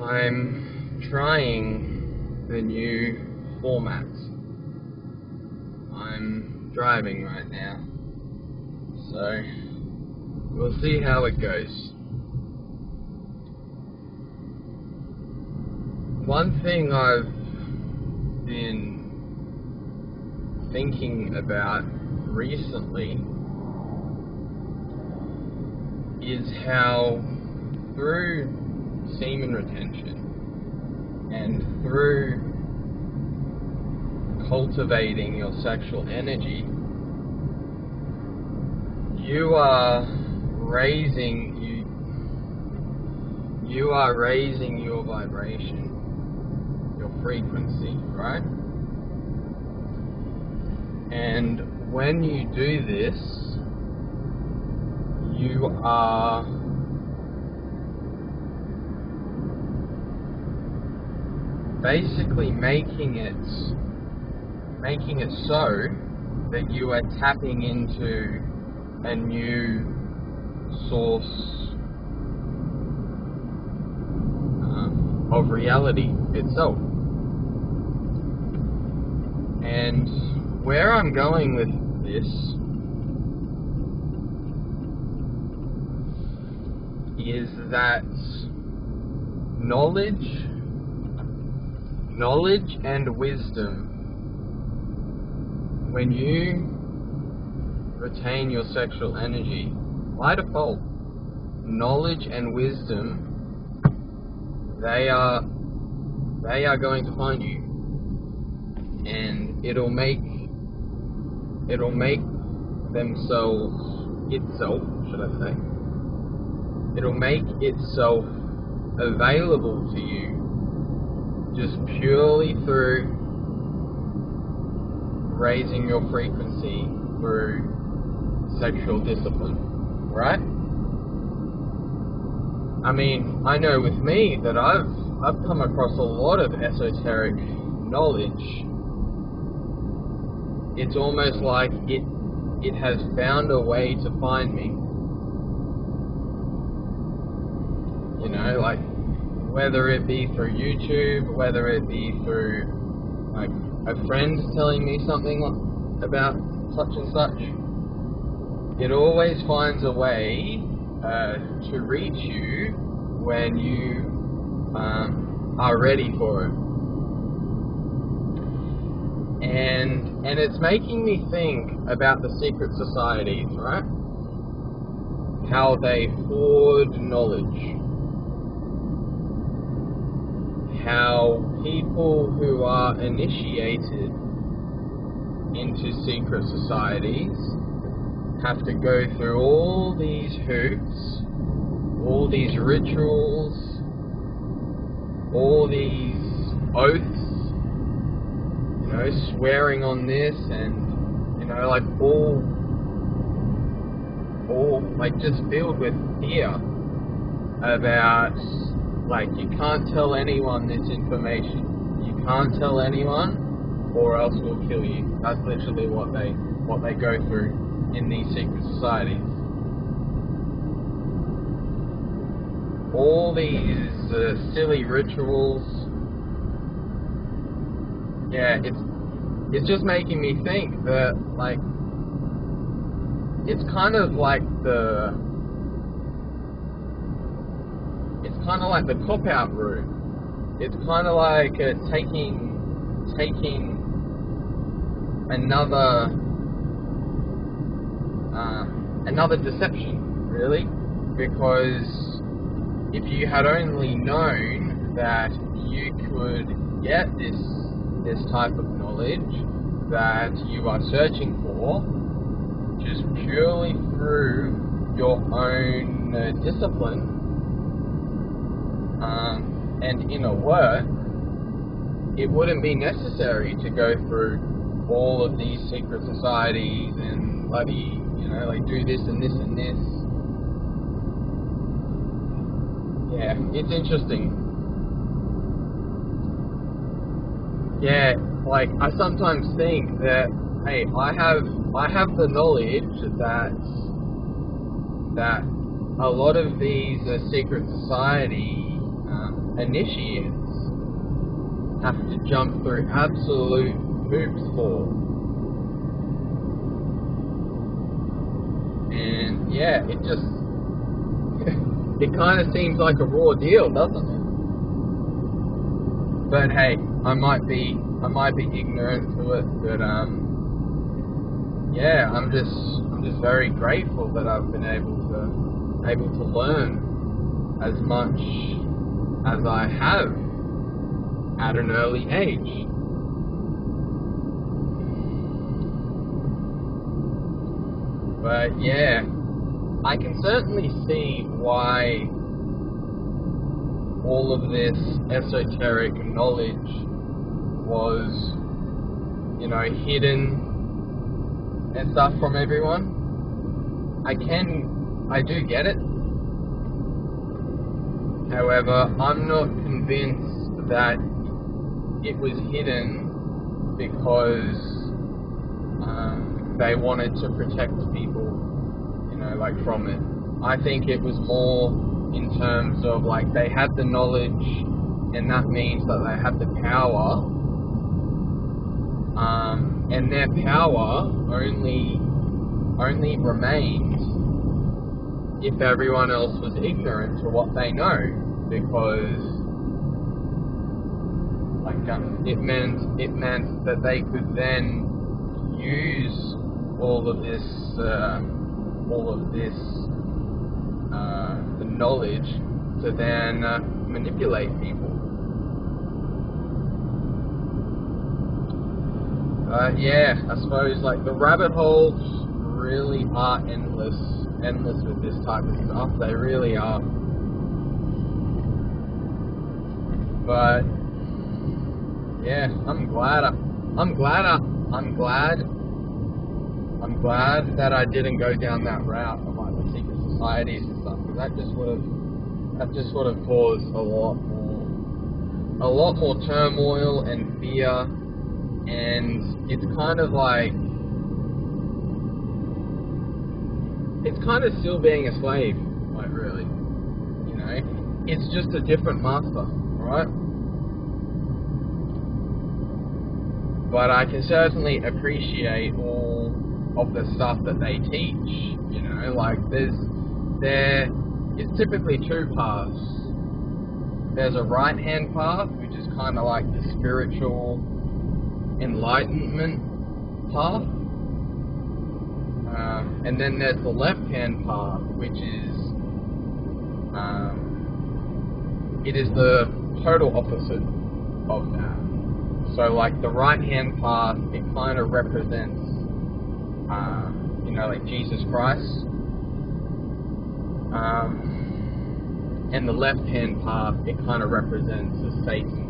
I'm trying the new format. I'm driving right now, so we'll see how it goes. One thing I've been thinking about recently is how through semen retention and through cultivating your sexual energy, you are raising your vibration, your frequency, right? And when you do this, you are basically making it so that you are tapping into a new source of reality itself. And where I'm going with this is that knowledge and wisdom, when you retain your sexual energy, by default, knowledge and wisdom, they are going to find you, and it'll make itself available to you just purely through raising your frequency through sexual discipline, right? I mean, I know with me that I've come across a lot of esoteric knowledge. It's almost like it has found a way to find me. You know, like whether it be through YouTube, whether it be through like a friend telling me something about such and such, it always finds a way to reach you when you are ready for it. And it's making me think about the secret societies, right? How they hoard knowledge. How people who are initiated into secret societies have to go through all these hoops, all these rituals, all these oaths, you know, swearing on this, and you know, like all like just filled with fear about, like, you can't tell anyone this information. You can't tell anyone, or else we'll kill you. That's literally what they go through in these secret societies. All these silly rituals. Yeah, it's just making me think that, like, it's kind of like the cop-out route. It's kind of like taking another deception, really, because if you had only known that you could get this type of knowledge that you are searching for just purely through your own discipline and inner work, it wouldn't be necessary to go through all of these secret societies and bloody, you know, like do this and this and this. Yeah, it's interesting. Yeah, like I sometimes think that, hey, I have the knowledge that a lot of these secret society initiates have to jump through absolute hoops for. And yeah, it just it kind of seems like a raw deal, doesn't it? But hey, I might be ignorant to it, but yeah, I'm just very grateful that I've been able to learn as much as I have at an early age. But yeah, I can certainly see why all of this esoteric knowledge was, hidden and stuff from everyone. I do get it. However, I'm not convinced that it was hidden because they wanted to protect people, from it. I think it was more in terms of they had the knowledge, and that means that they had the power, and their power only remained if everyone else was ignorant to what they know, because it meant that they could then use all of this the knowledge to then manipulate people. Yeah, I suppose the rabbit holes really are endless with this type of stuff. They really are. But yeah, I'm glad that I didn't go down that route of the secret societies and stuff, because that just would have caused a lot more turmoil and fear. And it's kind of still being a slave, really. It's just a different master, right? But I can certainly appreciate all of the stuff that they teach, it's typically two paths. There's a right-hand path, which is kind of the spiritual enlightenment path, and then there's the left-hand path, which is it is the total opposite of that. So the right-hand path, it kind of represents Jesus Christ, and the left-hand path, it kind of represents Satan.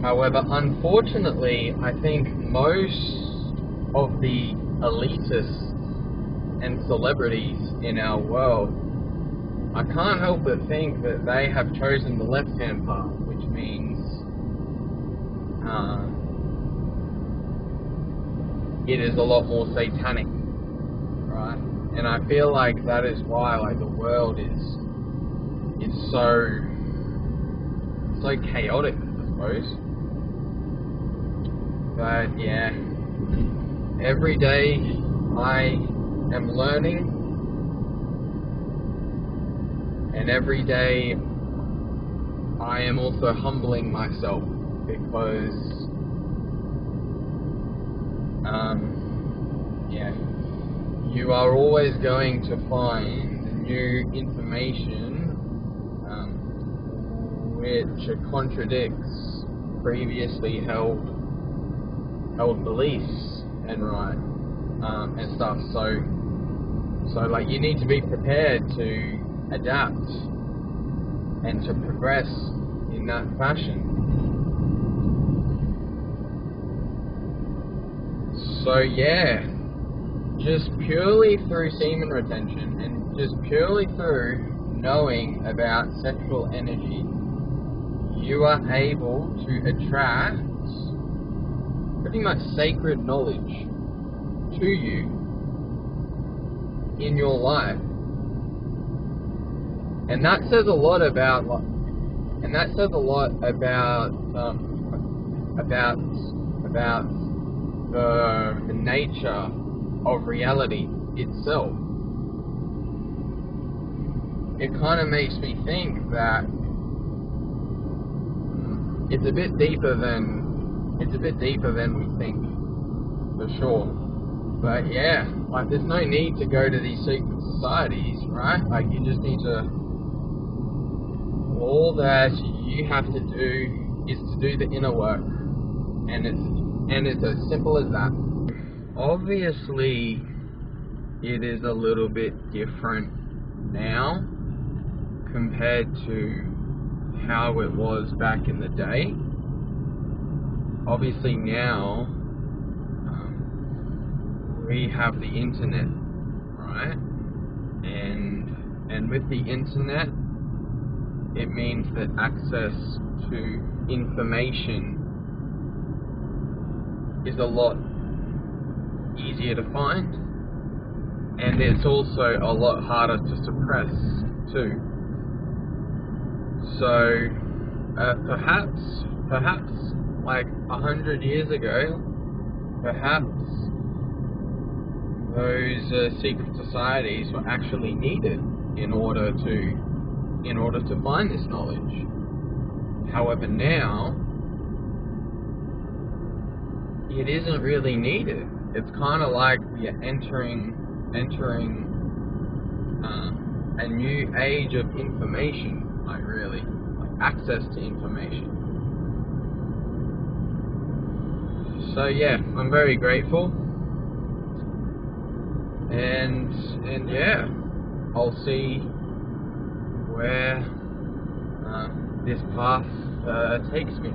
However, unfortunately, I think most of the elitists and celebrities in our world, I can't help but think that they have chosen the left-hand path, which means it is a lot more satanic, right? And I feel that is why the world is so chaotic, I suppose. But yeah, every day I am learning, and every day I am also humbling myself, because you are always going to find new information which contradicts previously held beliefs and and stuff. So you need to be prepared to adapt and to progress in that fashion. So yeah, just purely through semen retention and just purely through knowing about sexual energy, you are able to attract pretty much sacred knowledge to you in your life. And that says a lot about the nature of reality itself. It kind of makes me think that it's a bit deeper than we think, for sure. But yeah, like, there's no need to go to these secret societies, right? Like, you just need to, all that you have to do is to do the inner work, and it's as simple as that. Obviously, it is a little bit different now compared to how it was back in the day. Obviously now, we have the internet, right? And with the internet, it means that access to information is a lot easier to find, and it's also a lot harder to suppress too. So perhaps like 100 years ago, perhaps those secret societies were actually needed in order to find this knowledge. However, now it isn't really needed. It's kind of like we're entering a new age of information, like access to information. So yeah, I'm very grateful, and yeah, I'll see where this path takes me.